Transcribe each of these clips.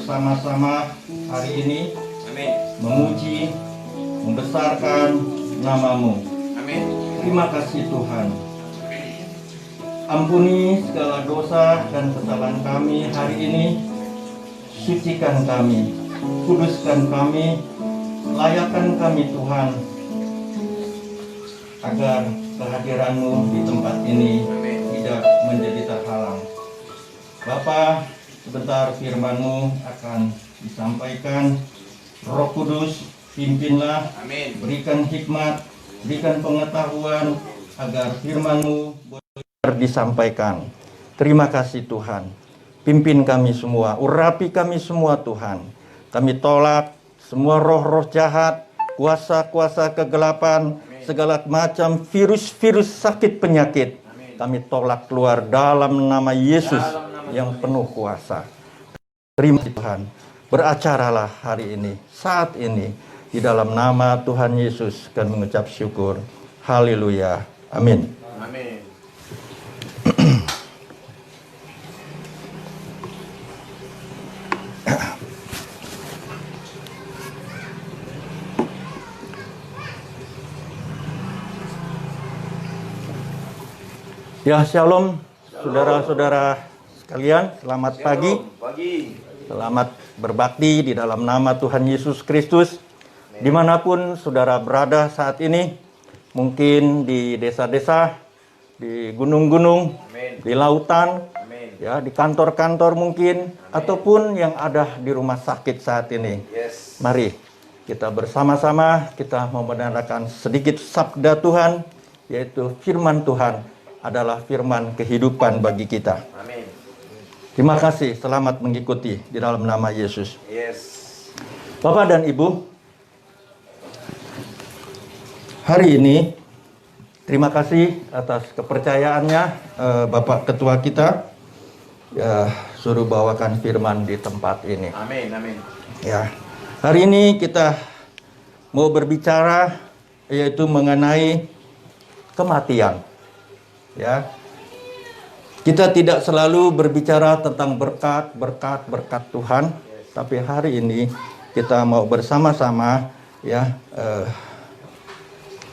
bersama-sama hari ini Amin. memuji, membesarkan nama-Mu. Amin. Terima kasih Tuhan. Ampuni segala dosa dan kesalahan kami hari ini. Sucikan kami, kuduskan kami, layakkan kami Tuhan, agar kehadiran-Mu di tempat ini tidak menjadi terhalang. Bapa, sebentar firman-Mu akan disampaikan. Roh Kudus, pimpinlah, Amin. berikan hikmat, berikan pengetahuan, agar firman-Mu boleh disampaikan. Terima kasih Tuhan. Pimpin kami semua, urapi kami semua Tuhan. Kami tolak semua roh-roh jahat, kuasa-kuasa kegelapan, segala macam virus-virus sakit penyakit. Kami tolak keluar dalam nama Yesus yang penuh kuasa. Terima kasih Tuhan. Beracaralah hari ini, saat ini, di dalam nama Tuhan Yesus, kami mengucap syukur. Haleluya. Amin. Amin. Ya, shalom, saudara-saudara sekalian, selamat pagi. Selamat berbakti di dalam nama Tuhan Yesus Kristus. Dimanapun saudara berada saat ini, mungkin di desa-desa, di gunung-gunung, di lautan, ya, di kantor-kantor mungkin, ataupun yang ada di rumah sakit saat ini. Mari kita bersama-sama, kita membenarkan sedikit sabda Tuhan, yaitu firman Tuhan adalah firman kehidupan bagi kita. Amin. Terima kasih, selamat mengikuti di dalam nama Yesus. Yes. Bapak dan Ibu, hari ini terima kasih atas kepercayaannya Bapak Ketua kita, ya, suruh bawakan firman di tempat ini. Amin. Amin. Ya, hari ini kita mau berbicara yaitu mengenai kematian. Ya, kita tidak selalu berbicara tentang berkat Tuhan, tapi hari ini kita mau bersama-sama ya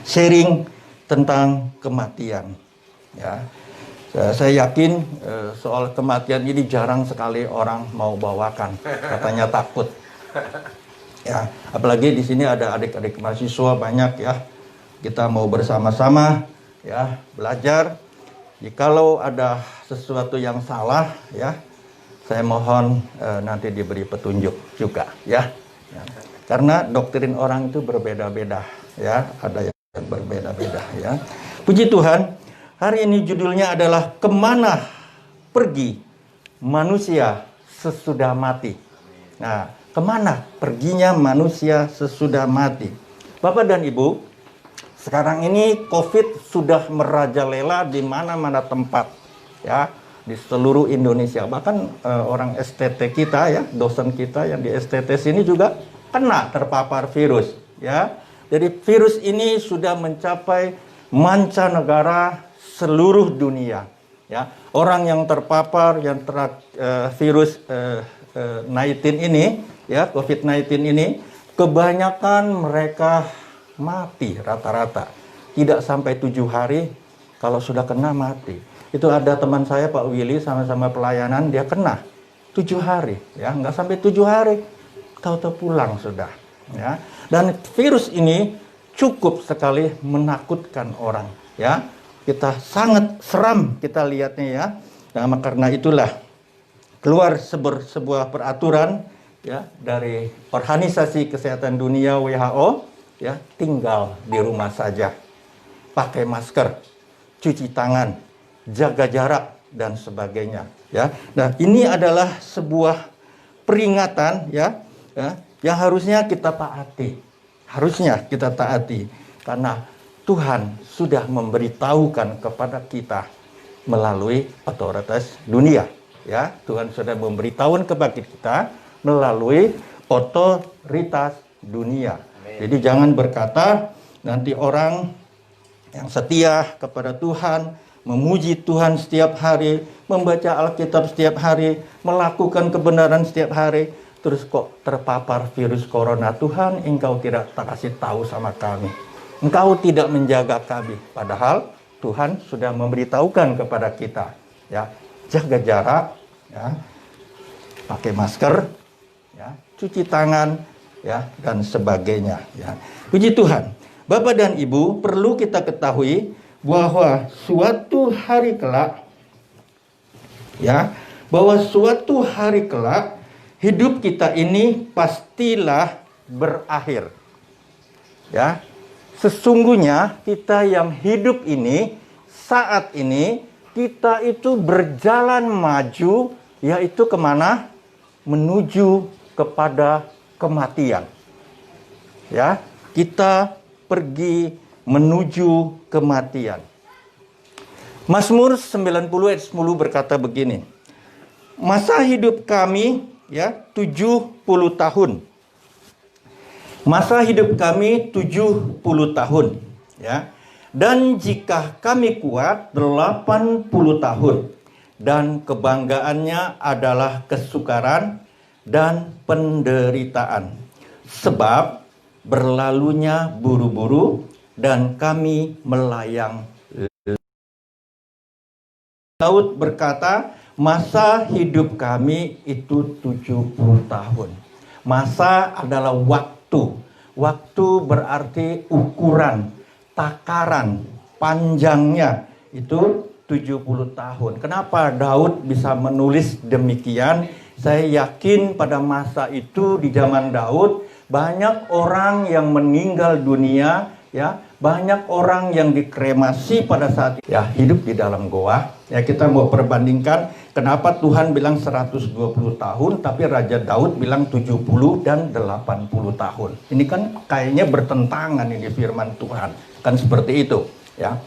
sharing tentang kematian. Ya, saya yakin soal kematian ini jarang sekali orang mau bawakan, katanya takut. Ya, apalagi di sini ada adik-adik mahasiswa banyak ya. Kita mau bersama-sama ya belajar. Jikalau ada sesuatu yang salah, ya, saya mohon nanti diberi petunjuk juga, ya. Karena doktrin orang itu berbeda-beda, ya, ada yang berbeda-beda, ya. Puji Tuhan, hari ini judulnya adalah kemana pergi manusia sesudah mati. Nah, kemana perginya manusia sesudah mati? Bapak dan Ibu, sekarang ini COVID sudah merajalela di mana-mana tempat, ya, di seluruh Indonesia. Bahkan orang STT kita, ya, dosen kita yang di STT sini juga kena terpapar virus, ya. Jadi virus ini sudah mencapai mancanegara seluruh dunia, ya. Orang yang terpapar yang virus 19 ini, ya, COVID-19 ini, kebanyakan mereka mati rata-rata. Tidak sampai 7 hari, kalau sudah kena mati. Itu ada teman saya Pak Willy, sama-sama pelayanan, dia kena 7 hari. Ya, nggak sampai 7 hari, tahu-tahu pulang sudah. Ya. Dan virus ini cukup sekali menakutkan orang. Ya, kita sangat seram kita lihatnya ya. Nah, karena itulah keluar sebuah peraturan ya dari Organisasi Kesehatan Dunia WHO. Ya, tinggal di rumah saja, pakai masker, cuci tangan, jaga jarak dan sebagainya. Ya, nah ini adalah sebuah peringatan ya, yang harusnya kita taati, karena Tuhan sudah memberitahukan kepada kita melalui otoritas dunia. Ya, Tuhan sudah memberitahukan kepada kita melalui otoritas dunia. Jadi jangan berkata nanti orang yang setia kepada Tuhan, memuji Tuhan setiap hari, membaca Alkitab setiap hari, melakukan kebenaran setiap hari, terus kok terpapar virus corona. Tuhan, Engkau tidak kasih tahu sama kami. Engkau tidak menjaga kami. Padahal Tuhan sudah memberitahukan kepada kita, ya, jaga jarak, ya, pakai masker, ya, cuci tangan, ya, dan sebagainya. Ya. Puji Tuhan. Bapak dan Ibu, perlu kita ketahui bahwa suatu hari kelak, ya, bahwa suatu hari kelak hidup kita ini pastilah berakhir. Ya. Sesungguhnya kita yang hidup ini, saat ini, kita itu berjalan maju, yaitu kemana? Menuju kepada kematian. Ya, kita pergi menuju kematian. Mazmur 90 ayat 10 berkata begini. Masa hidup kami, ya, 70 tahun. Masa hidup kami 70 tahun, ya. Dan jika kami kuat 80 tahun, dan kebanggaannya adalah kesukaran dan penderitaan. Sebab berlalunya buru-buru dan kami melayang. Daud berkata, masa hidup kami itu 70 tahun. Masa adalah waktu. Waktu berarti ukuran, takaran, panjangnya itu 70 tahun. Kenapa Daud bisa menulis demikian? Saya yakin pada masa itu di zaman Daud banyak orang yang meninggal dunia, ya, banyak orang yang dikremasi pada saat ya hidup di dalam goa. Ya, kita mau perbandingkan kenapa Tuhan bilang 120 tahun tapi Raja Daud bilang 70 dan 80 tahun. Ini kan kayaknya bertentangan ini firman Tuhan. Kan seperti itu, ya.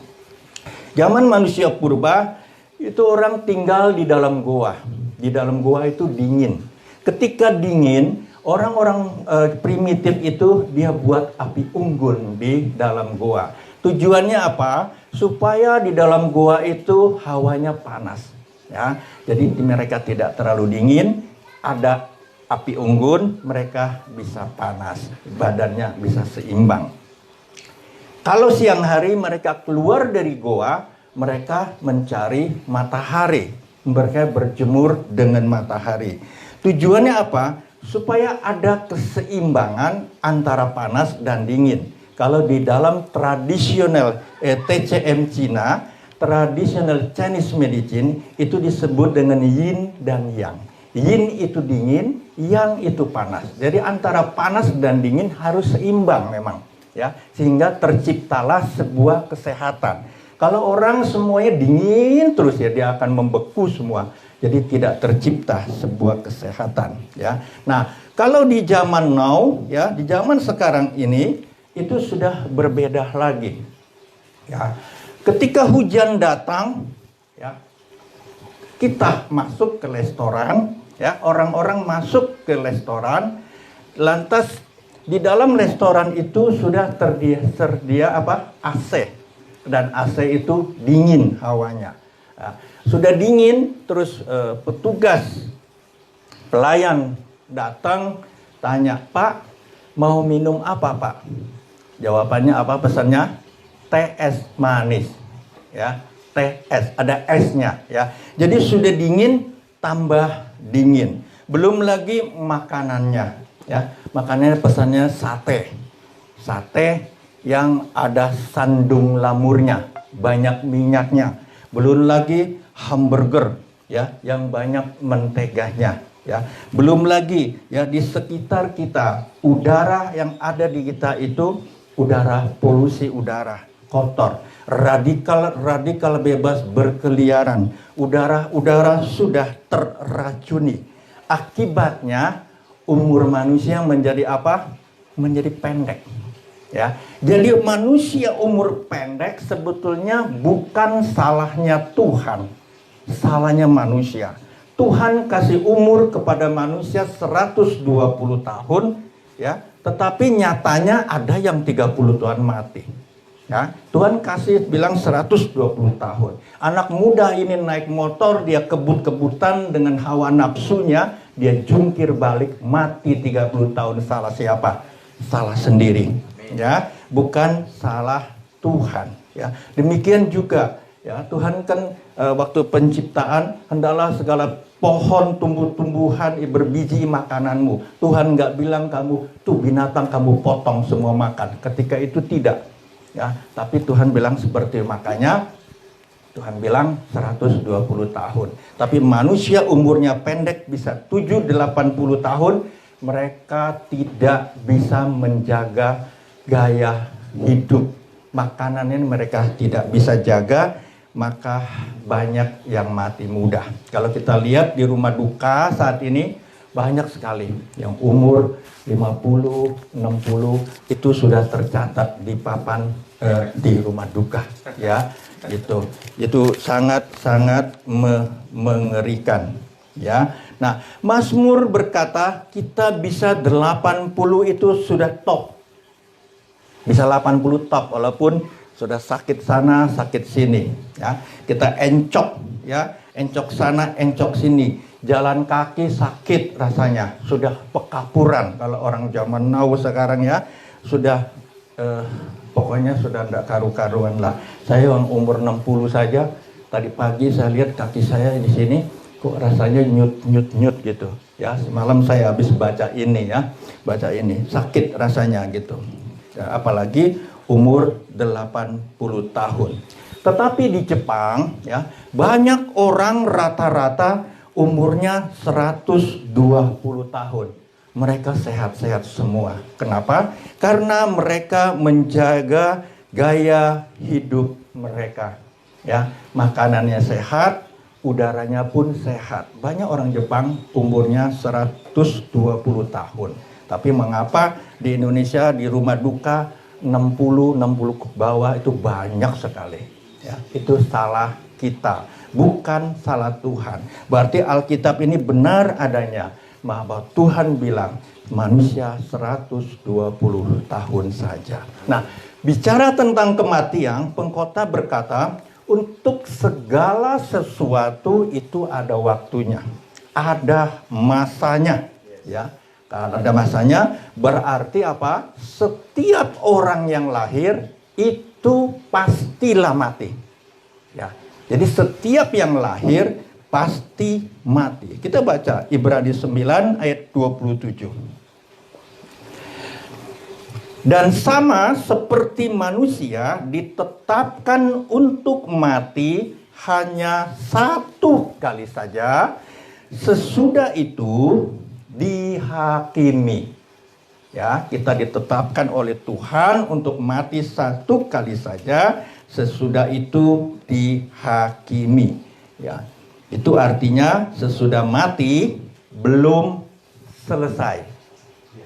Zaman manusia purba itu orang tinggal di dalam goa. Di dalam goa itu dingin. Ketika dingin, orang-orang primitif itu dia buat api unggun di dalam goa. Tujuannya apa? Supaya di dalam goa itu hawanya panas. Ya, jadi mereka tidak terlalu dingin. Ada api unggun, mereka bisa panas, badannya bisa seimbang. Kalau siang hari mereka keluar dari goa, mereka mencari matahari. Mereka berjemur dengan matahari. Tujuannya apa? Supaya ada keseimbangan antara panas dan dingin. Kalau di dalam tradisional TCM Cina, traditional Chinese medicine, itu disebut dengan yin dan yang. Yin itu dingin, yang itu panas. Jadi antara panas dan dingin harus seimbang memang. Ya, sehingga terciptalah sebuah kesehatan. Kalau orang semuanya dingin terus ya dia akan membeku semua. Jadi tidak tercipta sebuah kesehatan, ya. Nah, kalau di zaman now, ya, di zaman sekarang ini itu sudah berbeda lagi. Ya. Ketika hujan datang, ya, kita masuk ke restoran, ya, orang-orang masuk ke restoran, lantas di dalam restoran itu sudah tersedia apa? AC. Dan AC itu dingin hawanya. Nah, sudah dingin, terus petugas pelayan datang tanya, Pak, mau minum apa, Pak? Jawabannya apa pesannya? Teh es manis, ya, teh es, ada esnya, ya. Jadi sudah dingin, tambah dingin. Belum lagi makanannya, ya. Makanannya pesannya sate, sate yang ada sandung lamurnya, banyak minyaknya. Belum lagi hamburger, ya, yang banyak menteganya, ya. Belum lagi ya di sekitar kita udara yang ada di kita itu udara polusi udara kotor, radikal bebas berkeliaran, udara sudah terracuni. Akibatnya umur manusia menjadi apa? Menjadi pendek. Ya, jadi manusia umur pendek sebetulnya bukan salahnya Tuhan, salahnya manusia. Tuhan kasih umur kepada manusia 120 tahun, ya, tetapi nyatanya ada yang 30 tahun mati. Ya, Tuhan kasih bilang 120 tahun. Anak muda ini naik motor, dia kebut-kebutan dengan hawa nafsunya, dia jungkir balik, mati 30 tahun. Salah siapa? Salah sendiri. Ya, bukan salah Tuhan. Ya, demikian juga ya, Tuhan kan waktu penciptaan hendaklah segala pohon tumbuh-tumbuhan berbiji makananmu. Tuhan nggak bilang kamu tuh binatang kamu potong semua makan. Ketika itu tidak. Ya, tapi Tuhan bilang seperti makanya Tuhan bilang 120 tahun. Tapi manusia umurnya pendek bisa 7-80 tahun, mereka tidak bisa menjaga gaya hidup. Makanannya mereka tidak bisa jaga, maka banyak yang mati muda. Kalau kita lihat di rumah duka saat ini banyak sekali yang umur 50, 60 itu sudah tercatat di papan di rumah duka, ya. Itu sangat mengerikan, ya. Nah, Mazmur berkata kita bisa 80 itu sudah top. Bisa 80 top walaupun sudah sakit sana, sakit sini, ya. Kita encok, ya, encok sana, encok sini. Jalan kaki sakit rasanya, sudah pekapuran kalau orang zaman now sekarang, ya. Sudah pokoknya sudah tidak karu-karuan lah. Saya yang umur 60 saja, tadi pagi saya lihat kaki saya di sini kok rasanya nyut gitu. Ya, semalam saya habis baca ini, ya. Baca ini, sakit rasanya gitu. Ya, apalagi umur 80 tahun. Tetapi di Jepang, ya, banyak orang rata-rata umurnya 120 tahun. Mereka sehat-sehat semua. Kenapa? Karena mereka menjaga gaya hidup mereka. Ya, makanannya sehat, udaranya pun sehat. Banyak orang Jepang umurnya 120 tahun. Tapi mengapa di Indonesia di rumah duka 60 ke bawah itu banyak sekali. Ya, itu salah kita, bukan salah Tuhan. Berarti Alkitab ini benar adanya, bahwa Tuhan bilang manusia 120 tahun saja. Nah, bicara tentang kematian, pengkhotbah berkata, untuk segala sesuatu itu ada waktunya, ada masanya, ya. Kalau ada masanya, berarti apa? Setiap orang yang lahir itu pastilah mati. Ya. Jadi setiap yang lahir pasti mati. Kita baca Ibrani 9 ayat 27. Dan sama seperti manusia ditetapkan untuk mati hanya satu kali saja, sesudah itu dihakimi. Ya, kita ditetapkan oleh Tuhan untuk mati satu kali saja, sesudah itu dihakimi. Ya, itu artinya sesudah mati belum selesai.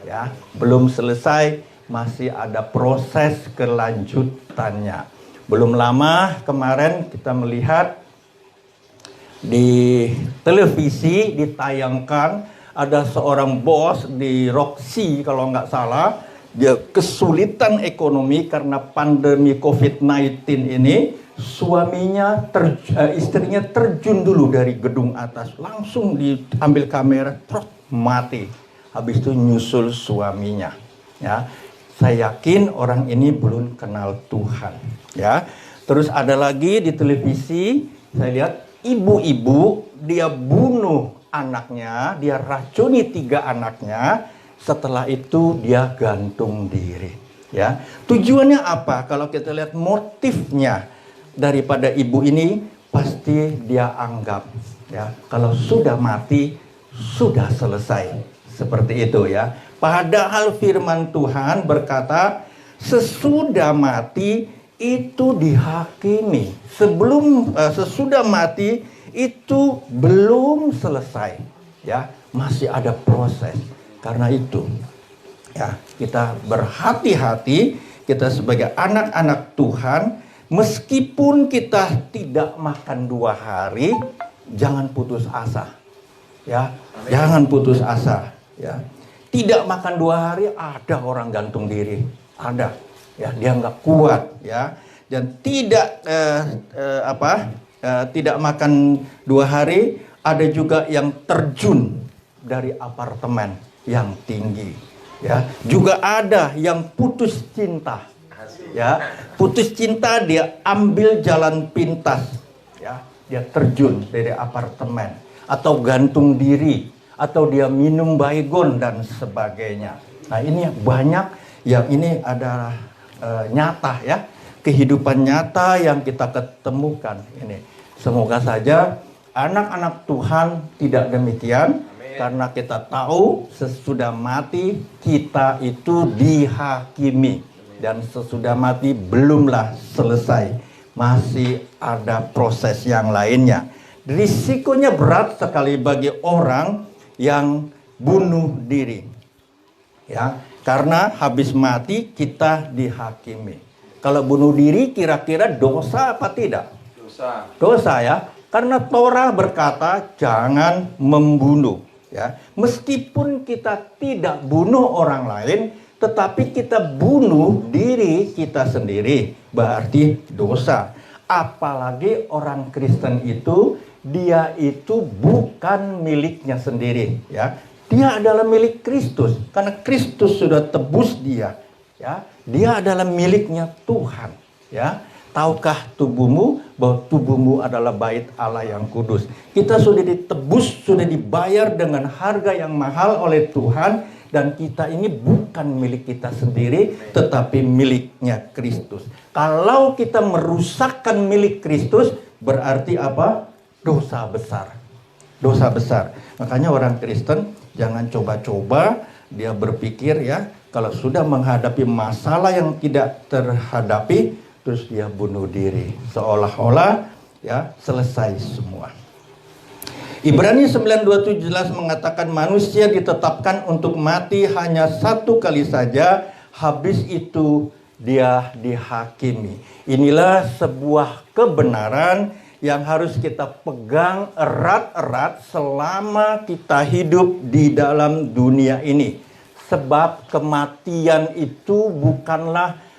Ya, belum selesai, masih ada proses kelanjutannya. Belum lama kemarin kita melihat di televisi ditayangkan ada seorang bos di Roxy kalau nggak salah, dia kesulitan ekonomi karena pandemi COVID-19 ini. Suaminya, istrinya terjun dulu dari gedung atas, langsung diambil kamera, trot, mati. Habis itu nyusul suaminya. Ya, saya yakin orang ini belum kenal Tuhan. Ya, terus ada lagi di televisi, saya lihat ibu-ibu dia bunuh anaknya, dia racuni 3 anaknya, setelah itu dia gantung diri. Ya, tujuannya apa? Kalau kita lihat motifnya daripada ibu ini, pasti dia anggap, ya, kalau sudah mati sudah selesai, seperti itu, ya. Padahal firman Tuhan berkata sesudah mati itu dihakimi. Sesudah mati itu belum selesai, ya, masih ada proses. Karena itu, ya, kita berhati-hati, kita sebagai anak-anak Tuhan, meskipun kita tidak makan 2 hari, jangan putus asa, ya. Amin. Jangan putus asa, ya. Tidak makan 2 hari, ada orang gantung diri, ada. Ya, dia nggak kuat, ya, dan tidak tidak makan 2 hari. Ada juga yang terjun dari apartemen yang tinggi, ya. Juga ada yang putus cinta, ya, putus cinta, dia ambil jalan pintas, ya, dia terjun dari apartemen, atau gantung diri, atau dia minum baygon dan sebagainya. Nah, ini banyak yang ini adalah nyata, ya, kehidupan nyata yang kita ketemukan ini. Semoga saja anak-anak Tuhan tidak demikian. Amin. Karena kita tahu sesudah mati kita itu dihakimi, dan sesudah mati belumlah selesai, masih ada proses yang lainnya. Risikonya berat sekali bagi orang yang bunuh diri, ya, karena habis mati kita dihakimi. Kalau bunuh diri kira-kira dosa apa tidak? Dosa, ya. Karena Torah berkata jangan membunuh, ya. Meskipun kita tidak bunuh orang lain, tetapi kita bunuh diri kita sendiri, berarti dosa. Apalagi orang Kristen itu, dia itu bukan miliknya sendiri, ya. Dia adalah milik Kristus, karena Kristus sudah tebus dia, ya. Dia adalah miliknya Tuhan, ya. Tahukah tubuhmu bahwa tubuhmu adalah bait Allah yang kudus? Kita sudah ditebus, sudah dibayar dengan harga yang mahal oleh Tuhan, dan kita ini bukan milik kita sendiri, tetapi miliknya Kristus. Kalau kita merusakkan milik Kristus, berarti apa? Dosa besar. Dosa besar. Makanya orang Kristen jangan coba-coba dia berpikir, ya, kalau sudah menghadapi masalah yang tidak terhadapi, terus dia bunuh diri, seolah-olah, ya, selesai semua. Ibrani 9:27 jelas mengatakan manusia ditetapkan untuk mati hanya 1 kali saja, habis itu dia dihakimi. Inilah sebuah kebenaran yang harus kita pegang erat-erat selama kita hidup di dalam dunia ini. Sebab kematian itu bukanlah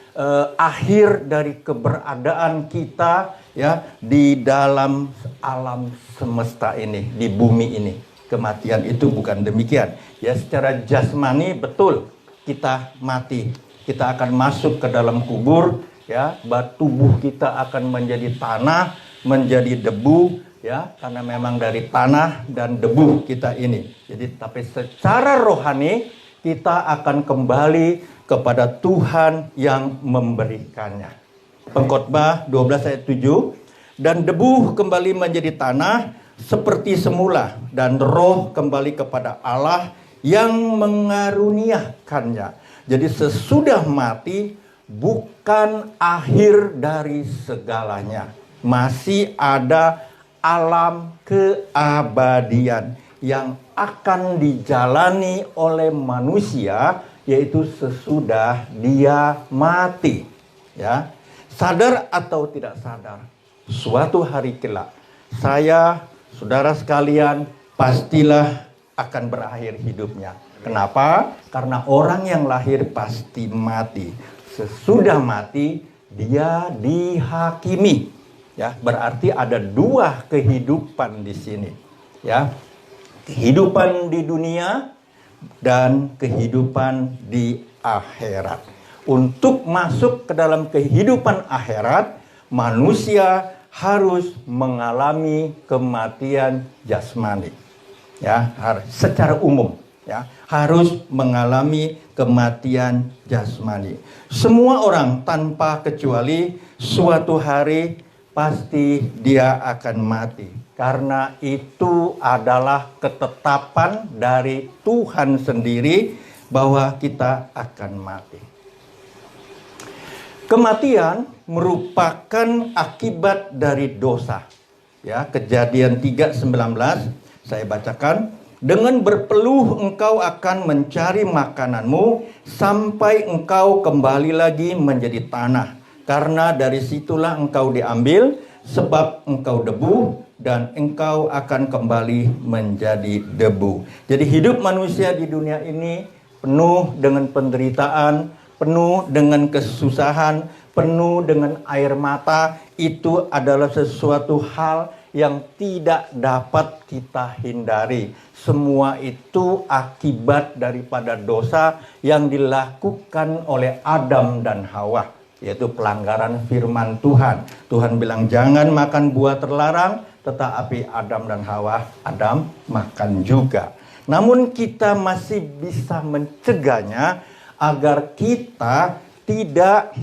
akhir dari keberadaan kita, ya, di dalam alam semesta ini, di bumi ini. Kematian itu bukan demikian. Ya, secara jasmani betul kita mati. Kita akan masuk ke dalam kubur, ya, tubuh kita akan menjadi tanah, menjadi debu, ya, karena memang dari tanah dan debu kita ini. Jadi tapi secara rohani kita akan kembali kepada Tuhan yang memberikannya. Pengkhotbah 12 ayat 7, dan debu kembali menjadi tanah seperti semula, dan roh kembali kepada Allah yang mengaruniakannya. Jadi sesudah mati bukan akhir dari segalanya. Masih ada alam keabadian yang akan dijalani oleh manusia, yaitu sesudah dia mati, ya. Sadar atau tidak sadar, suatu hari kelak saya, saudara sekalian, pastilah akan berakhir hidupnya. Kenapa? Karena orang yang lahir pasti mati. Sesudah mati dia dihakimi, ya. Berarti ada 2 kehidupan di sini, ya. Kehidupan di dunia dan kehidupan di akhirat. Untuk masuk ke dalam kehidupan akhirat, manusia harus mengalami kematian jasmani, ya, secara umum, ya, harus mengalami kematian jasmani. Semua orang tanpa kecuali suatu hari pasti dia akan mati. Karena itu adalah ketetapan dari Tuhan sendiri bahwa kita akan mati. Kematian merupakan akibat dari dosa. Ya, Kejadian 3:19 saya bacakan. Dengan berpeluh engkau akan mencari makananmu sampai engkau kembali lagi menjadi tanah. Karena dari situlah engkau diambil, sebab engkau debu dan engkau akan kembali menjadi debu. Jadi hidup manusia di dunia ini penuh dengan penderitaan, penuh dengan kesusahan, penuh dengan air mata, itu adalah sesuatu hal yang tidak dapat kita hindari. Semua itu akibat daripada dosa yang dilakukan oleh Adam dan Hawa, yaitu pelanggaran firman Tuhan. Tuhan bilang jangan makan buah terlarang, tetapi Adam dan Hawa, Adam makan juga. Namun kita masih bisa mencegahnya agar kita tidak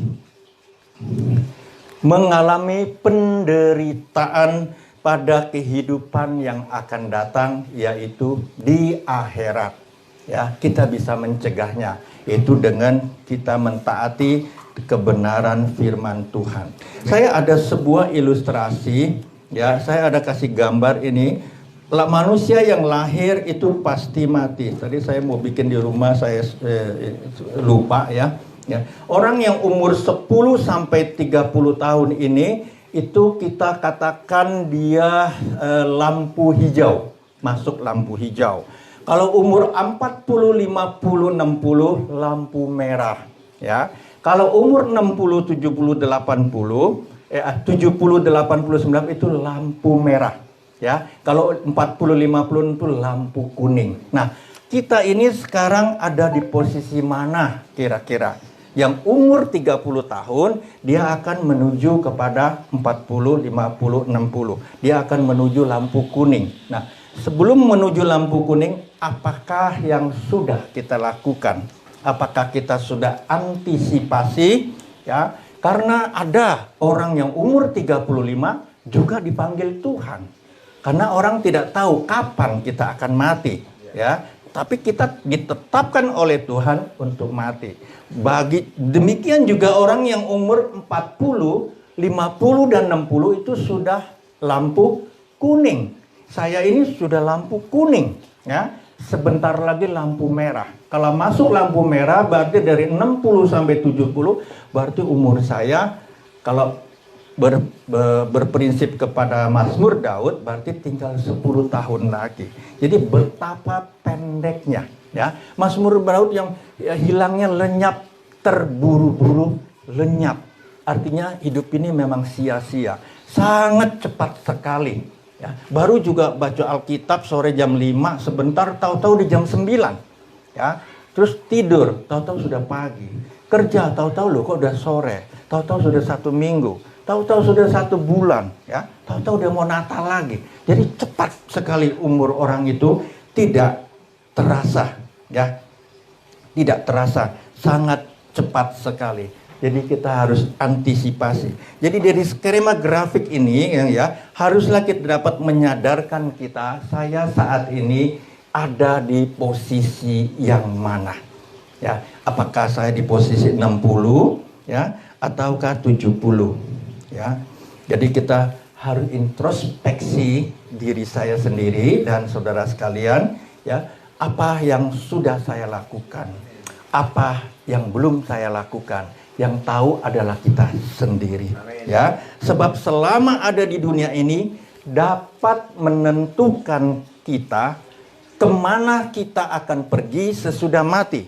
mengalami penderitaan pada kehidupan yang akan datang, yaitu di akhirat. Ya, kita bisa mencegahnya, yaitu dengan kita mentaati kebenaran firman Tuhan. Saya ada sebuah ilustrasi, ya, saya ada kasih gambar ini. Manusia yang lahir itu pasti mati. Tadi saya mau bikin di rumah, saya lupa ya. Ya. Orang yang umur 10 sampai 30 tahun ini itu kita katakan dia lampu hijau, masuk lampu hijau. Kalau umur 40, 50, 60 lampu merah, ya. Kalau umur 60, 70, 80, 70, 89 itu lampu merah, ya. Kalau 40, 50 itu lampu kuning. Nah, kita ini sekarang ada di posisi mana kira-kira? Yang umur 30 tahun, dia akan menuju kepada 40, 50, 60. Dia akan menuju lampu kuning. Nah, sebelum menuju lampu kuning, apakah yang sudah kita lakukan? Apakah kita sudah antisipasi? Ya, karena ada orang yang umur 35 juga dipanggil Tuhan. Karena orang tidak tahu kapan kita akan mati. Ya, tapi kita ditetapkan oleh Tuhan untuk mati. Demikian juga orang yang umur 40, 50 dan 60 itu sudah lampu kuning. Saya ini sudah lampu kuning, ya. Sebentar lagi lampu merah. Kalau masuk lampu merah berarti dari 60 sampai 70 berarti umur saya kalau berprinsip kepada Mazmur Daud berarti tinggal 10 tahun lagi. Jadi betapa pendeknya, ya. Mazmur Daud yang hilangnya lenyap, terburu-buru lenyap. Artinya hidup ini memang sia-sia. Sangat cepat sekali, ya. Baru juga baca Alkitab sore jam 5, sebentar tahu-tahu di jam 9. Ya. Terus tidur, tahu-tahu sudah pagi. Kerja, tahu-tahu loh kok udah sore. Tahu-tahu sudah 1 minggu. Tahu-tahu sudah 1 bulan, ya. Tahu-tahu udah mau Natal lagi. Jadi cepat sekali umur orang itu, tidak terasa, ya. Tidak terasa, sangat cepat sekali. Jadi kita harus antisipasi. Jadi dari skema grafik ini, ya, haruslah kita dapat menyadarkan kita, saya saat ini ada di posisi yang mana, ya. Apakah saya di posisi 60, ya, ataukah 70? Ya, jadi kita harus introspeksi diri saya sendiri dan saudara sekalian, ya, apa yang sudah saya lakukan, apa yang belum saya lakukan. Yang tahu adalah kita sendiri, ya. Sebab selama ada di dunia ini dapat menentukan kita kemana kita akan pergi sesudah mati.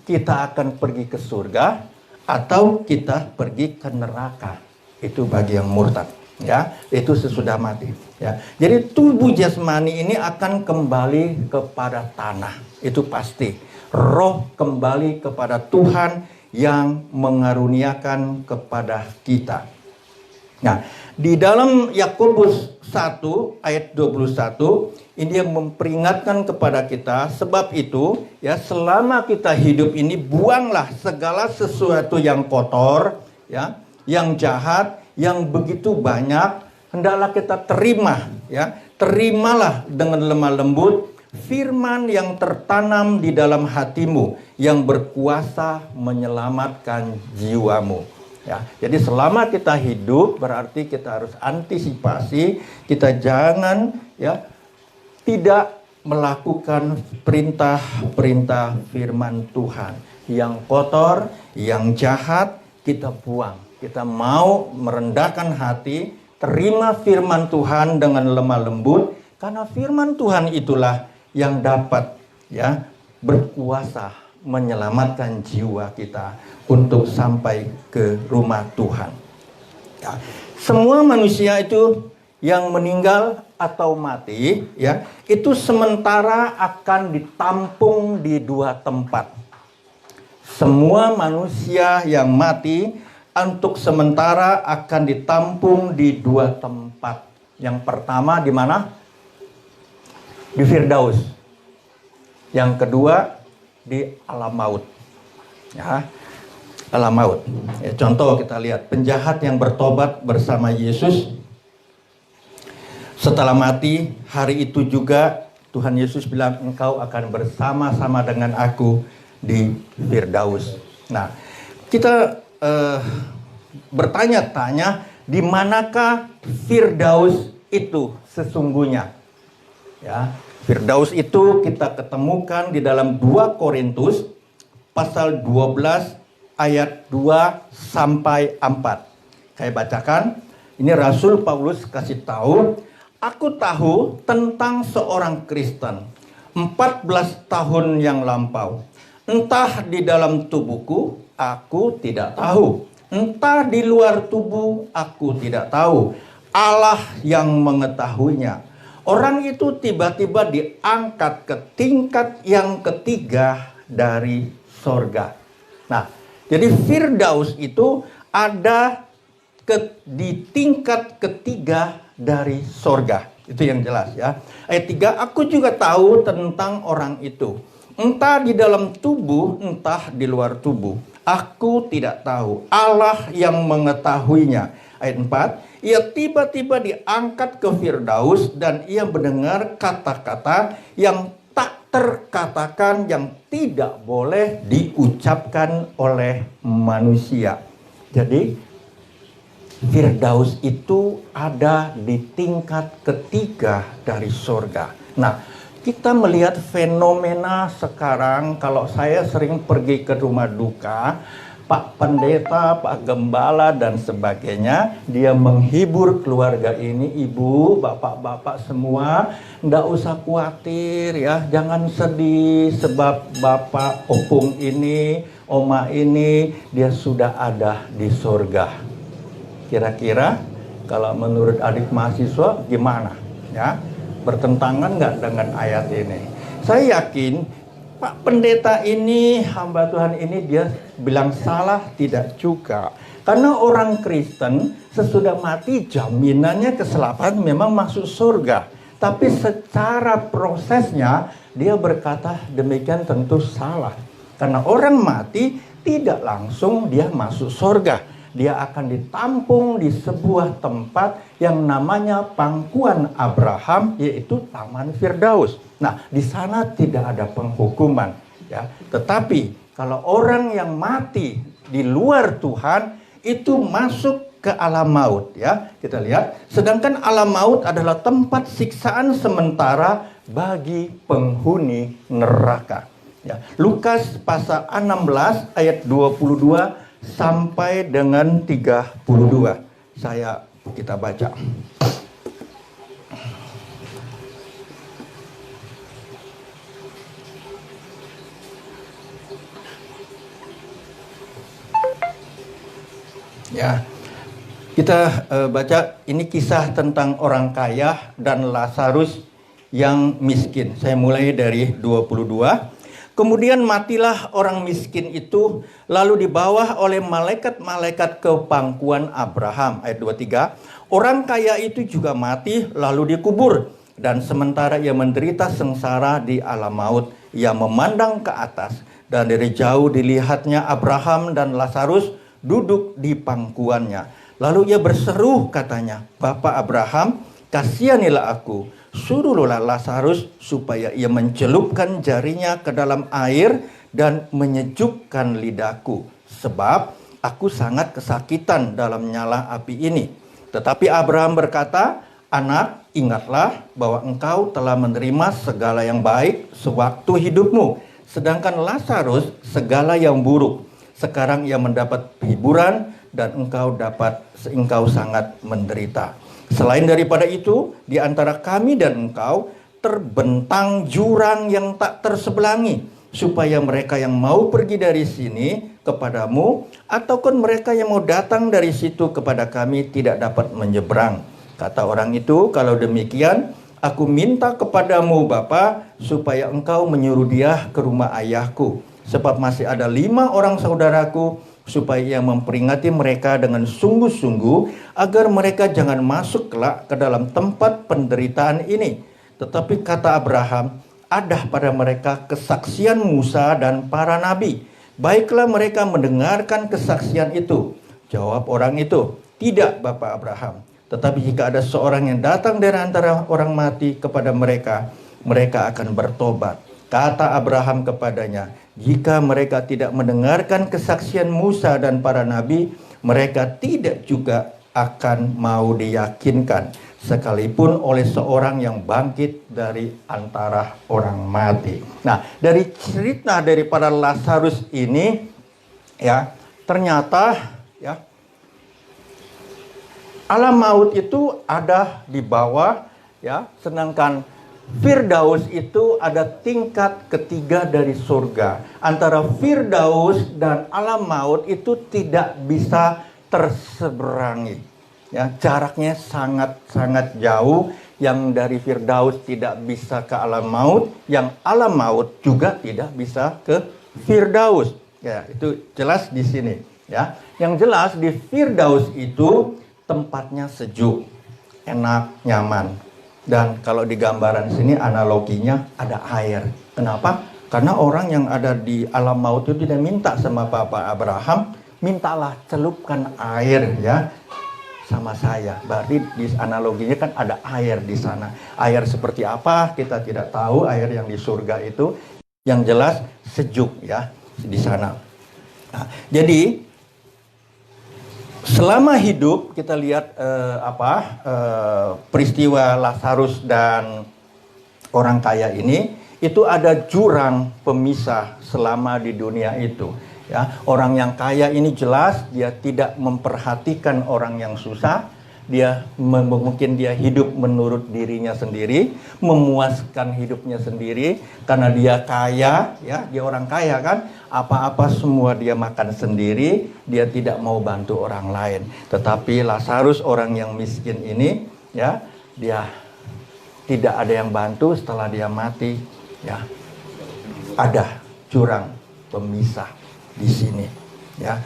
Kita akan pergi ke surga atau kita pergi ke neraka. Itu bagi yang murtad, ya, itu sesudah mati, ya. Jadi tubuh jasmani ini akan kembali kepada tanah, itu pasti. Roh kembali kepada Tuhan yang mengaruniakan kepada kita. Nah, di dalam Yakobus 1 ayat 21 ini yang memperingatkan kepada kita, sebab itu, ya, selama kita hidup ini buanglah segala sesuatu yang kotor, ya, yang jahat, yang begitu banyak, hendaklah kita terima, ya. Terimalah dengan lemah lembut firman yang tertanam di dalam hatimu, yang berkuasa menyelamatkan jiwamu. Ya, jadi selama kita hidup berarti kita harus antisipasi, kita jangan, ya, tidak melakukan perintah-perintah firman Tuhan. Yang kotor, yang jahat kita buang. Kita mau merendahkan hati, terima firman Tuhan dengan lemah lembut, karena firman Tuhan itulah yang dapat, ya, berkuasa menyelamatkan jiwa kita untuk sampai ke rumah Tuhan. Ya. Semua manusia itu yang meninggal atau mati, ya, itu sementara akan ditampung di dua tempat. Semua manusia yang mati untuk sementara akan ditampung di dua tempat. Yang pertama di mana? Di Firdaus. Yang kedua di alam maut. Ya, alam maut. Ya, contoh kita lihat penjahat yang bertobat bersama Yesus. Setelah mati, hari itu juga Tuhan Yesus bilang, engkau akan bersama-sama dengan aku di Firdaus. Nah, kita bertanya-tanya, di manakah Firdaus itu sesungguhnya? Ya, Firdaus itu kita ketemukan di dalam 2 Korintus pasal 12 ayat 2 sampai 4. Saya bacakan. Ini Rasul Paulus kasih tahu, aku tahu tentang seorang Kristen 14 tahun yang lampau. Entah di dalam tubuhku, aku tidak tahu. Entah di luar tubuh, aku tidak tahu. Allah yang mengetahuinya. Orang itu tiba-tiba diangkat ke tingkat yang ketiga dari sorga. Nah, jadi Firdaus itu ada di tingkat ketiga dari sorga. Itu yang jelas ya. Ayat 3, aku juga tahu tentang orang itu. Entah di dalam tubuh, entah di luar tubuh. Aku tidak tahu. Allah yang mengetahuinya. Ayat 4, ia tiba-tiba diangkat ke Firdaus dan ia mendengar kata-kata yang tak terkatakan, yang tidak boleh diucapkan oleh manusia. Jadi Firdaus itu ada di tingkat ketiga dari sorga. Nah, kita melihat fenomena sekarang, kalau saya sering pergi ke rumah duka, Pak Pendeta, Pak Gembala, dan sebagainya, dia menghibur keluarga ini, ibu, bapak-bapak semua, nggak usah khawatir ya, jangan sedih, sebab bapak opung ini, oma ini, dia sudah ada di sorga. Kira-kira kalau menurut adik mahasiswa gimana? Ya, bertentangan nggak dengan ayat ini? Saya yakin Pak Pendeta ini, hamba Tuhan ini, dia bilang salah tidak juga. Karena orang Kristen sesudah mati jaminannya keselamatan memang masuk surga. Tapi secara prosesnya dia berkata demikian tentu salah. Karena orang mati tidak langsung dia masuk surga. Dia akan ditampung di sebuah tempat yang namanya pangkuan Abraham, yaitu Taman Firdaus. Nah, di sana tidak ada penghukuman, ya. Tetapi kalau orang yang mati di luar Tuhan itu masuk ke alam maut, ya. Kita lihat, sedangkan alam maut adalah tempat siksaan sementara bagi penghuni neraka. Ya. Lukas pasal 16 ayat 22 sampai dengan 32. Kita baca. Ya. Kita baca ini kisah tentang orang kaya dan Lazarus yang miskin. Saya mulai dari 22. Kemudian matilah orang miskin itu, lalu dibawa oleh malaikat-malaikat ke pangkuan Abraham. Ayat 23, orang kaya itu juga mati, lalu dikubur. Dan sementara ia menderita sengsara di alam maut, ia memandang ke atas. Dan dari jauh dilihatnya Abraham dan Lazarus duduk di pangkuannya. Lalu ia berseru katanya, Bapak Abraham, kasihanilah aku. Suruhlah Lazarus supaya ia mencelupkan jarinya ke dalam air dan menyejukkan lidahku. Sebab aku sangat kesakitan dalam nyala api ini. Tetapi Abraham berkata, anak, ingatlah bahwa engkau telah menerima segala yang baik sewaktu hidupmu. Sedangkan Lazarus segala yang buruk. Sekarang ia mendapat hiburan dan engkau sangat menderita. Selain daripada itu, di antara kami dan engkau terbentang jurang yang tak terseberangi, supaya mereka yang mau pergi dari sini kepadamu, ataukah mereka yang mau datang dari situ kepada kami tidak dapat menyeberang. Kata orang itu, kalau demikian, aku minta kepadamu Bapa, supaya engkau menyuruh dia ke rumah ayahku. Sebab masih ada 5 orang saudaraku, supaya ia memperingati mereka dengan sungguh-sungguh, agar mereka jangan masuk kelak ke dalam tempat penderitaan ini. Tetapi kata Abraham, ada pada mereka kesaksian Musa dan para nabi. Baiklah mereka mendengarkan kesaksian itu. Jawab orang itu, tidak Bapak Abraham. Tetapi jika ada seorang yang datang dari antara orang mati kepada mereka, mereka akan bertobat. Kata Abraham kepadanya, jika mereka tidak mendengarkan kesaksian Musa dan para nabi, mereka tidak juga akan mau diyakinkan, sekalipun oleh seorang yang bangkit dari antara orang mati. Nah, dari cerita daripada Lazarus ini, ya, ternyata ya, alam maut itu ada di bawah, ya, sedangkan Firdaus itu ada tingkat ketiga dari surga. Antara Firdaus dan alam maut itu tidak bisa terseberangi. Ya, jaraknya sangat-sangat jauh. Yang dari Firdaus tidak bisa ke alam maut, yang alam maut juga tidak bisa ke Firdaus. Ya, itu jelas di sini. Ya, yang jelas di Firdaus itu tempatnya sejuk, enak, nyaman. Dan kalau di gambaran sini analoginya ada air. Kenapa? Karena orang yang ada di alam maut itu tidak minta sama Bapak Abraham, mintalah celupkan air ya sama saya. Berarti di analoginya kan ada air di sana. Air seperti apa kita tidak tahu, air yang di surga itu. Yang jelas sejuk ya di sana. Nah, jadi selama hidup kita lihat peristiwa Lazarus dan orang kaya ini, itu ada jurang pemisah selama di dunia itu. Ya, orang yang kaya ini jelas dia tidak memperhatikan orang yang susah. Dia mungkin dia hidup menurut dirinya sendiri, memuaskan hidupnya sendiri karena dia kaya, ya, dia orang kaya kan, apa-apa semua dia makan sendiri, dia tidak mau bantu orang lain. Tetapi Lazarus orang yang miskin ini, ya, dia tidak ada yang bantu setelah dia mati, ya. Ada jurang pemisah di sini, ya.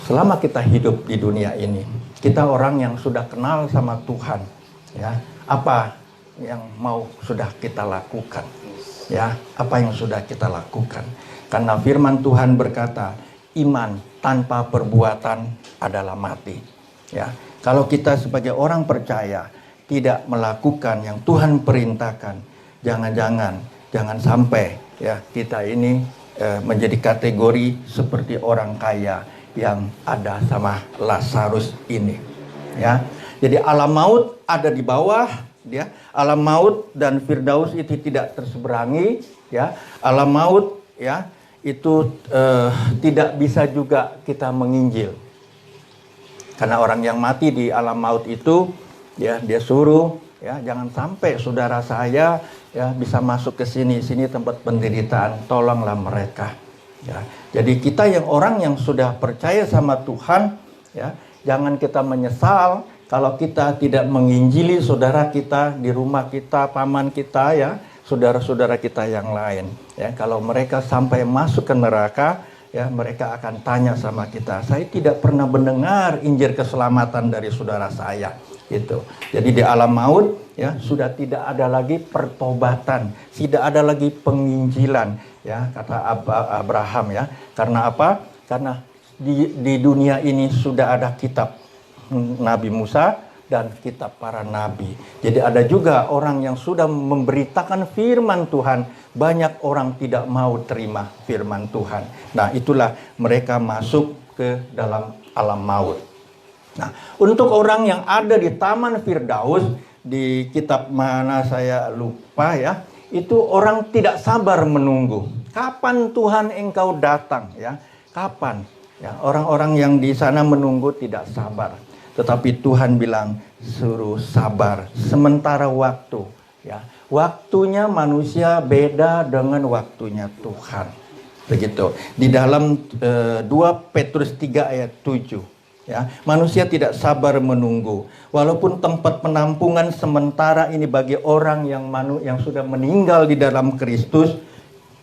Selama kita hidup di dunia ini, kita orang yang sudah kenal sama Tuhan, ya, apa yang mau sudah kita lakukan, ya, apa yang sudah kita lakukan. Karena firman Tuhan berkata, iman tanpa perbuatan adalah mati. Ya, kalau kita sebagai orang percaya tidak melakukan yang Tuhan perintahkan, jangan sampai ya kita ini menjadi kategori seperti orang kaya yang ada sama Lazarus ini, ya. Jadi alam maut ada di bawah, ya. Alam maut dan Firdaus itu tidak terseberangi, ya. Alam maut, ya, itu tidak bisa juga kita menginjil. Karena orang yang mati di alam maut itu, ya, dia suruh, ya, jangan sampai saudara saya, ya, bisa masuk ke sini tempat penderitaan, tolonglah mereka. Ya, jadi kita yang orang yang sudah percaya sama Tuhan, ya, jangan kita menyesal kalau kita tidak menginjili saudara kita di rumah kita, paman kita, ya, saudara-saudara kita yang lain. Ya, kalau mereka sampai masuk ke neraka, ya, mereka akan tanya sama kita, saya tidak pernah mendengar Injil keselamatan dari saudara saya. Gitu. Jadi di alam maut, ya, sudah tidak ada lagi pertobatan, tidak ada lagi penginjilan, ya, kata Abraham, ya. Karena apa? Karena di dunia ini sudah ada kitab Nabi Musa dan kitab para nabi. Jadi ada juga orang yang sudah memberitakan firman Tuhan, banyak orang tidak mau terima firman Tuhan. Nah, itulah mereka masuk ke dalam alam maut. Nah, untuk orang yang ada di Taman Firdaus, di kitab mana saya lupa, ya, itu orang tidak sabar menunggu. Kapan Tuhan engkau datang, ya? Kapan? Ya, orang-orang yang di sana menunggu tidak sabar. Tetapi Tuhan bilang, suruh sabar sementara waktu, Ya, waktunya manusia beda dengan waktunya Tuhan. Begitu. Di dalam 2 Petrus 3 ayat 7, ya, manusia tidak sabar menunggu. Walaupun tempat penampungan sementara ini bagi orang yang sudah meninggal di dalam Kristus,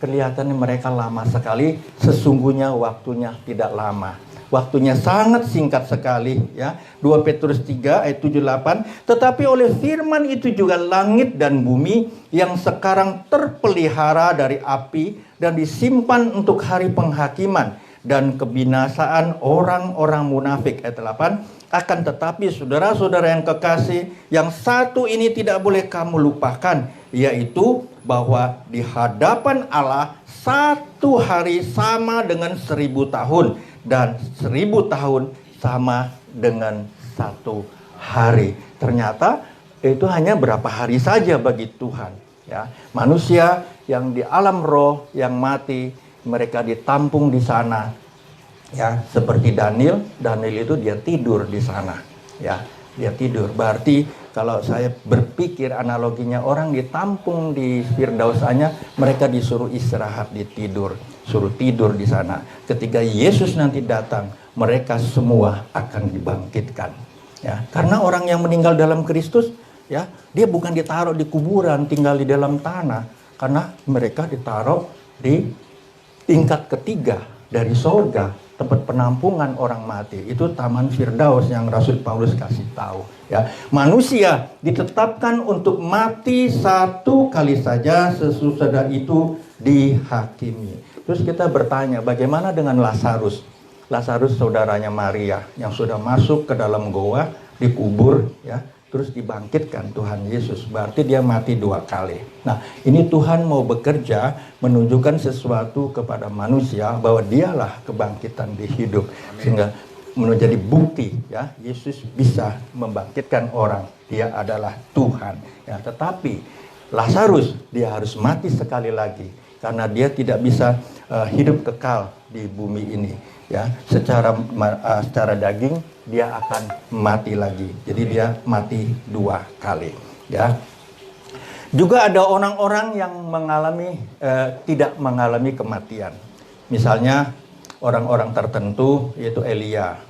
kelihatannya mereka lama sekali, sesungguhnya waktunya tidak lama. Waktunya sangat singkat sekali, ya. 2 Petrus 3 ayat 7-8. Tetapi oleh firman itu juga langit dan bumi yang sekarang terpelihara dari api dan disimpan untuk hari penghakiman dan kebinasaan orang-orang munafik. Ayat 8. Akan tetapi saudara-saudara yang kekasih, yang satu ini tidak boleh kamu lupakan, yaitu bahwa di hadapan Allah satu hari sama dengan 1000 tahun, dan 1000 tahun sama dengan satu hari. Ternyata itu hanya berapa hari saja bagi Tuhan. Ya, manusia yang di alam roh yang mati, mereka ditampung di sana. Ya, seperti Daniel itu dia tidur di sana. Ya, dia tidur. Berarti kalau saya berpikir analoginya, orang ditampung di Firdausanya, mereka disuruh istirahat, suruh tidur di sana. Ketika Yesus nanti datang, mereka semua akan dibangkitkan. Ya, karena orang yang meninggal dalam Kristus, ya, dia bukan ditaruh di kuburan, tinggal di dalam tanah, karena mereka ditaruh di tingkat ketiga dari sorga, tempat penampungan orang mati. Itu Taman Firdaus yang Rasul Paulus kasih tahu. Ya, manusia ditetapkan untuk mati satu kali saja, sesudah itu dihakimi. Terus kita bertanya, bagaimana dengan Lazarus? Lazarus saudaranya Maria yang sudah masuk ke dalam goa, dikubur, ya, terus dibangkitkan Tuhan Yesus. Berarti dia mati 2 kali. Nah, ini Tuhan mau bekerja menunjukkan sesuatu kepada manusia bahwa dialah kebangkitan di hidup. Sehingga menjadi bukti, ya, Yesus bisa membangkitkan orang. Dia adalah Tuhan. Ya, tetapi Lazarus dia harus mati sekali lagi karena dia tidak bisa hidup kekal di bumi ini. Ya, secara daging dia akan mati lagi. Jadi dia mati 2 kali. Ya. Juga ada orang-orang yang tidak mengalami kematian. Misalnya orang-orang tertentu, yaitu Elia,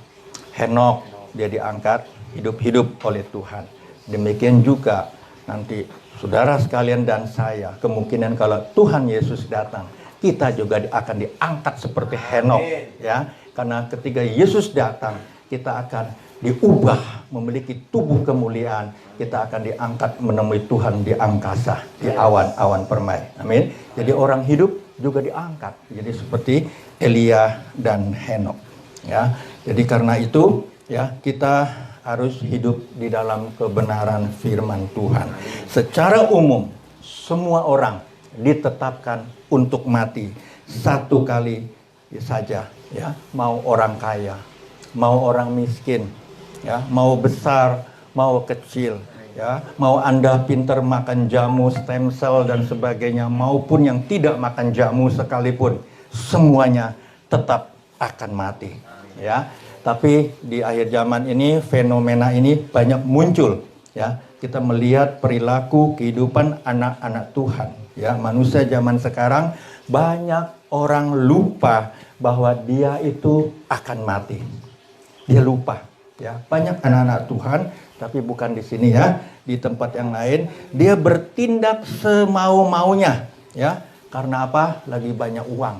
Henok, dia diangkat hidup-hidup oleh Tuhan. Demikian juga nanti saudara sekalian dan saya, kemungkinan kalau Tuhan Yesus datang, kita juga akan diangkat seperti Henok, ya. Karena ketika Yesus datang, kita akan diubah, memiliki tubuh kemuliaan. Kita akan diangkat menemui Tuhan di angkasa, di awan-awan permai. Amin. Jadi orang hidup juga diangkat. Jadi seperti Elia dan Henok. Ya. Jadi karena itu, ya, kita harus hidup di dalam kebenaran firman Tuhan. Secara umum, semua orang ditetapkan untuk mati satu kali saja, ya. Mau orang kaya, mau orang miskin, ya, mau besar, mau kecil, ya, mau Anda pintar makan jamu, stem cell dan sebagainya, maupun yang tidak makan jamu sekalipun, semuanya tetap akan mati, ya. Tapi di akhir zaman ini fenomena ini banyak muncul, ya. Kita melihat perilaku kehidupan anak-anak Tuhan, ya. Manusia zaman sekarang banyak orang lupa bahwa dia itu akan mati. Dia lupa, ya. Banyak anak-anak Tuhan, tapi bukan di sini, ya, di tempat yang lain, dia bertindak semau-maunya, ya. Karena apa? Lagi banyak uang,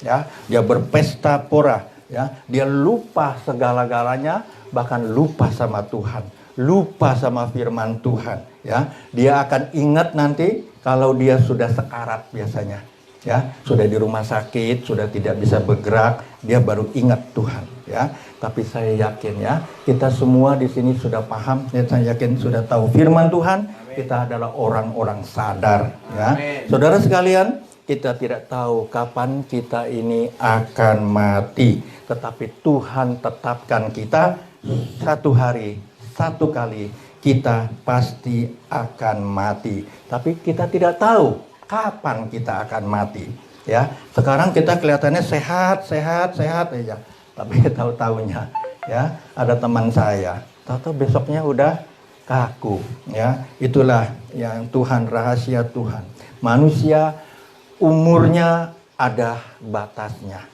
ya. Dia berpesta pora, ya. Dia lupa segala-galanya, bahkan lupa sama Tuhan, lupa sama firman Tuhan, ya. Dia akan ingat nanti kalau dia sudah sekarat biasanya, ya, sudah di rumah sakit, sudah tidak bisa bergerak, dia baru ingat Tuhan, ya. Tapi saya yakin, ya, kita semua di sini sudah paham, ya, saya yakin sudah tahu firman Tuhan. Amin. Kita adalah orang-orang sadar, ya. Amin. Saudara sekalian, kita tidak tahu kapan kita ini akan mati, tetapi Tuhan tetapkan kita satu hari, satu kali kita pasti akan mati. Tapi kita tidak tahu kapan kita akan mati, ya. Sekarang kita kelihatannya sehat aja, tapi tahu-tahunya, ya, ada teman saya, tahu-tahu besoknya udah kaku, ya. Itulah yang Tuhan, rahasia Tuhan. Manusia umurnya ada batasnya,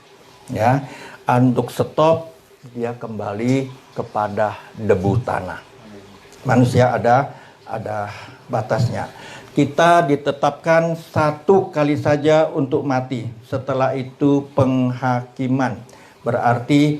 ya. Untuk stop dia kembali kepada debu tanah. Manusia ada batasnya. Kita ditetapkan satu kali saja untuk mati. Setelah itu penghakiman. Berarti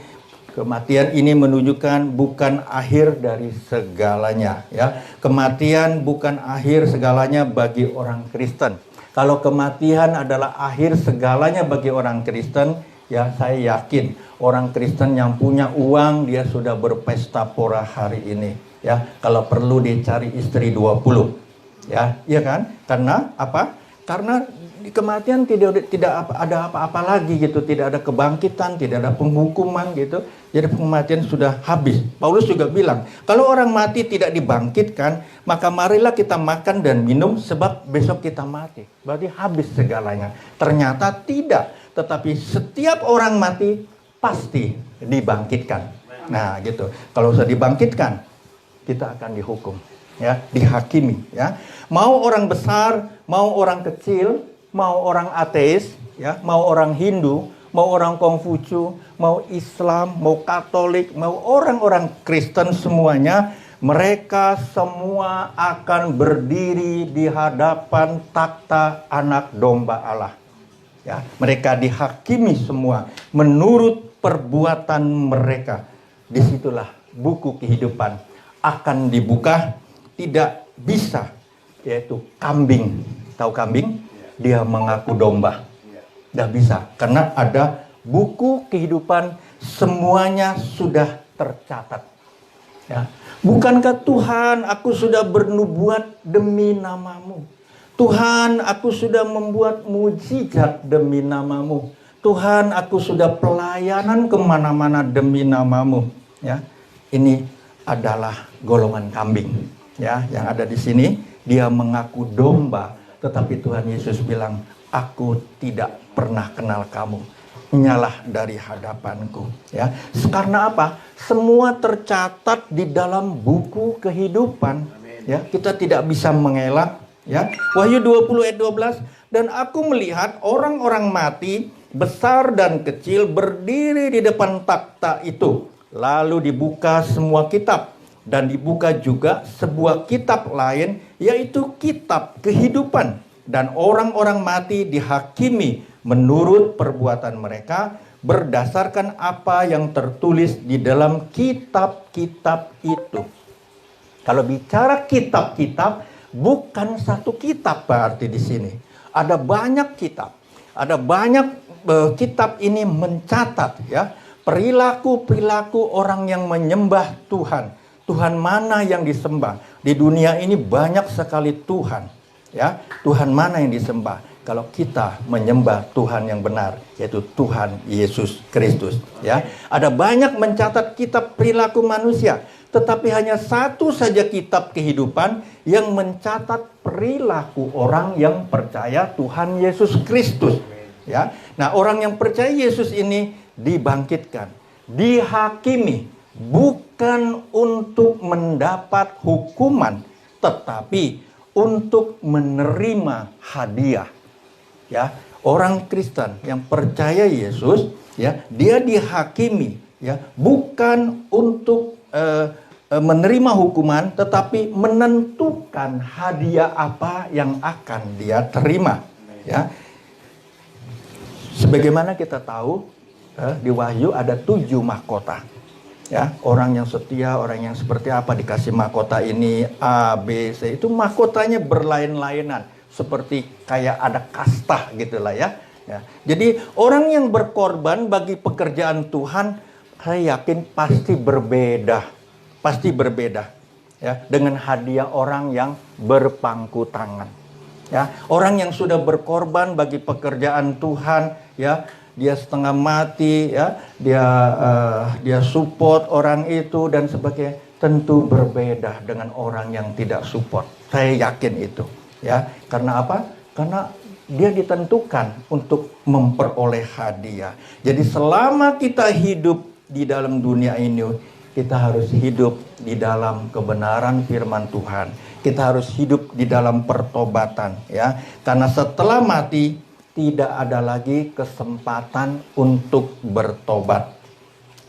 kematian ini menunjukkan bukan akhir dari segalanya, ya. Kematian bukan akhir segalanya bagi orang Kristen. Kalau kematian adalah akhir segalanya bagi orang Kristen, ya saya yakin orang Kristen yang punya uang dia sudah berpesta pora hari ini, ya. Kalau perlu dia cari istri 20. Ya, iya kan? Karena apa? Karena di kematian tidak ada apa-apa lagi gitu, tidak ada kebangkitan, tidak ada penghukuman gitu. Jadi kematian sudah habis. Paulus juga bilang, kalau orang mati tidak dibangkitkan, maka marilah kita makan dan minum sebab besok kita mati. Berarti habis segalanya. Ternyata tidak, tetapi setiap orang mati pasti dibangkitkan. Nah, gitu. Kalau sudah dibangkitkan, kita akan dihukum, ya, dihakimi, ya. Mau orang besar, mau orang kecil, mau orang ateis, ya, mau orang Hindu, mau orang Konghucu, mau Islam, mau Katolik, mau orang-orang Kristen semuanya, mereka semua akan berdiri di hadapan takhta Anak Domba Allah. Ya, mereka dihakimi semua menurut perbuatan mereka. Disitulah buku kehidupan akan dibuka. Tidak bisa, yaitu kambing. Tahu kambing? Dia mengaku domba. Tidak bisa, karena ada buku kehidupan, semuanya sudah tercatat. Ya. Bukankah Tuhan, aku sudah bernubuat demi namamu. Tuhan, aku sudah membuat mujizat demi namamu. Tuhan, aku sudah pelayanan kemana-mana demi namamu. Ya, ini adalah golongan kambing. Ya, yang ada di sini, dia mengaku domba, tetapi Tuhan Yesus bilang, aku tidak pernah kenal kamu. Nyalah dari hadapanku. Ya, karena apa? Semua tercatat di dalam buku kehidupan. Ya, kita tidak bisa mengelak. Ya, Wahyu 20 ayat 12, dan aku melihat orang-orang mati besar dan kecil berdiri di depan takhta itu. Lalu dibuka semua kitab. Dan dibuka juga sebuah kitab lain, yaitu kitab kehidupan. Dan orang-orang mati dihakimi menurut perbuatan mereka, berdasarkan apa yang tertulis di dalam kitab-kitab itu. Kalau bicara kitab-kitab, bukan satu kitab berarti di sini. Ada banyak kitab. Ada banyak kitab ini mencatat, ya, perilaku-perilaku orang yang menyembah Tuhan. Tuhan mana yang disembah? Di dunia ini banyak sekali Tuhan. Ya, Tuhan mana yang disembah? Kalau kita menyembah Tuhan yang benar, yaitu Tuhan Yesus Kristus. Ya, ada banyak mencatat kitab perilaku manusia, tetapi hanya satu saja kitab kehidupan yang mencatat perilaku orang yang percaya Tuhan Yesus Kristus. Ya, nah orang yang percaya Yesus ini dibangkitkan, dihakimi. Bukan untuk mendapat hukuman, tetapi untuk menerima hadiah. Ya, orang Kristen yang percaya Yesus, ya, dia dihakimi, ya, bukan untuk menerima hukuman, tetapi menentukan hadiah apa yang akan dia terima. Ya, sebagaimana kita tahu, di Wahyu ada 7 mahkota. Ya, orang yang setia, orang yang seperti apa dikasih mahkota ini A, B, C, itu mahkotanya berlain-lainan, seperti kayak ada kasta gitulah ya. Ya. Jadi orang yang berkorban bagi pekerjaan Tuhan, saya yakin pasti berbeda, ya, dengan hadiah orang yang berpangku tangan. Ya, orang yang sudah berkorban bagi pekerjaan Tuhan, ya. Dia setengah mati, ya, dia support orang itu dan sebagainya, tentu berbeda dengan orang yang tidak support. Saya yakin itu, ya. Karena apa? Karena dia ditentukan untuk memperoleh hadiah. Jadi selama kita hidup di dalam dunia ini, kita harus hidup di dalam kebenaran firman Tuhan. Kita harus hidup di dalam pertobatan, ya. Karena setelah mati tidak ada lagi kesempatan untuk bertobat.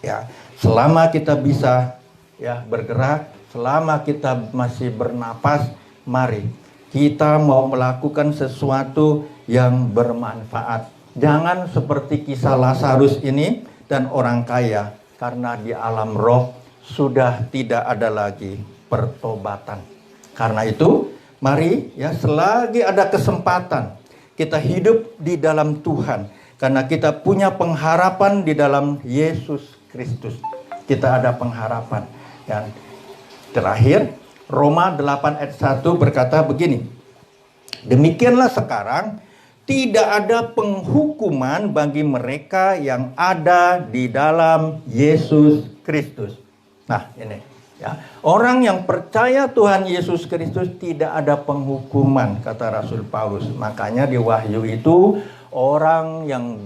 Ya, selama kita bisa ya bergerak, selama kita masih bernapas, mari kita mau melakukan sesuatu yang bermanfaat. Jangan seperti kisah Lazarus ini dan orang kaya, karena di alam roh sudah tidak ada lagi pertobatan. Karena itu, mari ya selagi ada kesempatan kita hidup di dalam Tuhan, karena kita punya pengharapan di dalam Yesus Kristus. Kita ada pengharapan. Dan terakhir, Roma 8 ayat 1 berkata begini. Demikianlah sekarang tidak ada penghukuman bagi mereka yang ada di dalam Yesus Kristus. Nah, ini ya. Orang yang percaya Tuhan Yesus Kristus tidak ada penghukuman, kata Rasul Paulus. Makanya di Wahyu itu orang yang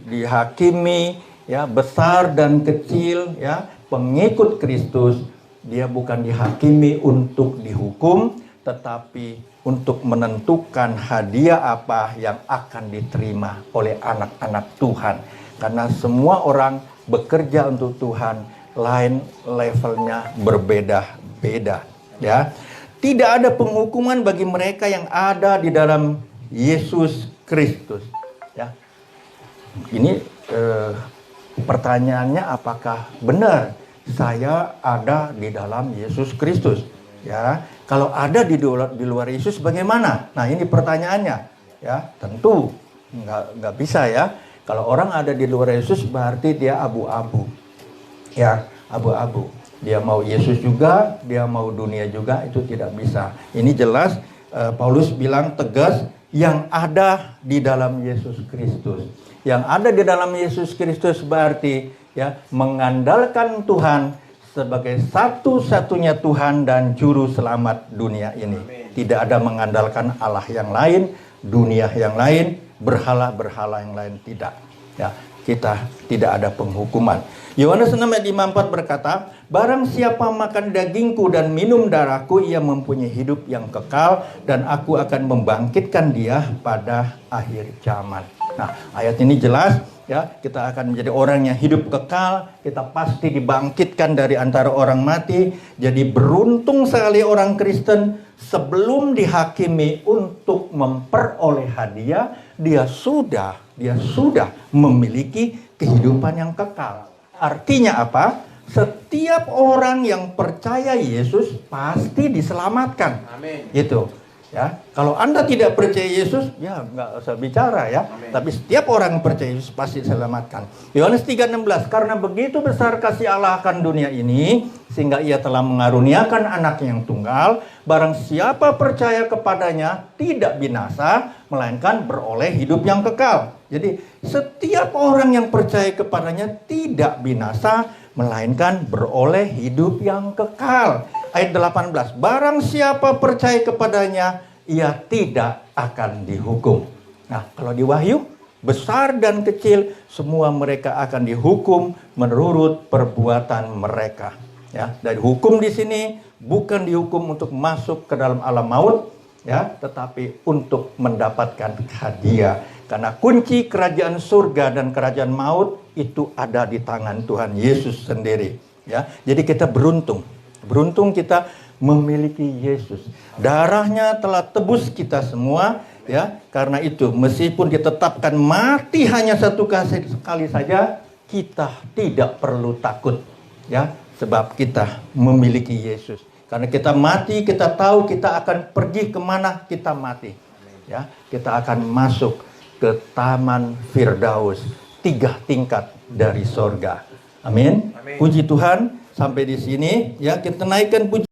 dihakimi ya, besar dan kecil ya, pengikut Kristus, dia bukan dihakimi untuk dihukum, tetapi untuk menentukan hadiah apa yang akan diterima oleh anak-anak Tuhan. Karena semua orang bekerja untuk Tuhan, lain levelnya berbeda-beda, ya. Tidak ada penghukuman bagi mereka yang ada di dalam Yesus Kristus, ya. Ini pertanyaannya, apakah benar saya ada di dalam Yesus Kristus? Ya, kalau ada di luar Yesus bagaimana? Nah, ini pertanyaannya, ya. Tentu nggak bisa, ya. Kalau orang ada di luar Yesus berarti dia abu-abu. Ya, abu-abu. Dia mau Yesus juga, dia mau dunia juga, itu tidak bisa. Ini jelas Paulus bilang tegas, yang ada di dalam Yesus Kristus. Yang ada di dalam Yesus Kristus berarti ya mengandalkan Tuhan sebagai satu-satunya Tuhan dan juru selamat dunia ini. Amin. Tidak ada mengandalkan Allah yang lain, dunia yang lain, berhala-berhala yang lain, tidak. Ya, kita tidak ada penghukuman. Yohanes 6 ayat 54 berkata, barang siapa makan dagingku dan minum darahku, ia mempunyai hidup yang kekal, dan aku akan membangkitkan dia pada akhir zaman. Nah, ayat ini jelas, ya, kita akan menjadi orang yang hidup kekal, kita pasti dibangkitkan dari antara orang mati. Jadi beruntung sekali orang Kristen, sebelum dihakimi untuk memperoleh hadiah, dia sudah memiliki kehidupan yang kekal. Artinya apa? Setiap orang yang percaya Yesus pasti diselamatkan. Amin. Gitu. Ya, kalau Anda tidak percaya Yesus, ya nggak usah bicara, ya. Amin. Tapi setiap orang yang percaya Yesus pasti diselamatkan. Yohanes 3:16, karena begitu besar kasih Allah akan dunia ini, sehingga ia telah mengaruniakan anak yang tunggal, barang siapa percaya kepadanya tidak binasa, melainkan beroleh hidup yang kekal. Jadi setiap orang yang percaya kepadanya tidak binasa, melainkan beroleh hidup yang kekal. Ayat 18, barang siapa percaya kepadanya, ia tidak akan dihukum. Nah, kalau di Wahyu, besar dan kecil, semua mereka akan dihukum menurut perbuatan mereka. Ya, dari hukum di sini bukan dihukum untuk masuk ke dalam alam maut, ya, tetapi untuk mendapatkan hadiah. Karena kunci kerajaan surga dan kerajaan maut itu ada di tangan Tuhan Yesus sendiri. Ya, jadi kita beruntung kita memiliki Yesus. Darahnya telah tebus kita semua, ya. Karena itu meskipun ditetapkan mati hanya satu kali saja, kita tidak perlu takut, ya, sebab kita memiliki Yesus. Karena kita mati, kita tahu kita akan pergi kemana kita mati, ya. Kita akan masuk ke taman Firdaus, 3 tingkat dari sorga. Amin. Puji Tuhan. Sampai di sini, ya, kita naikkan puji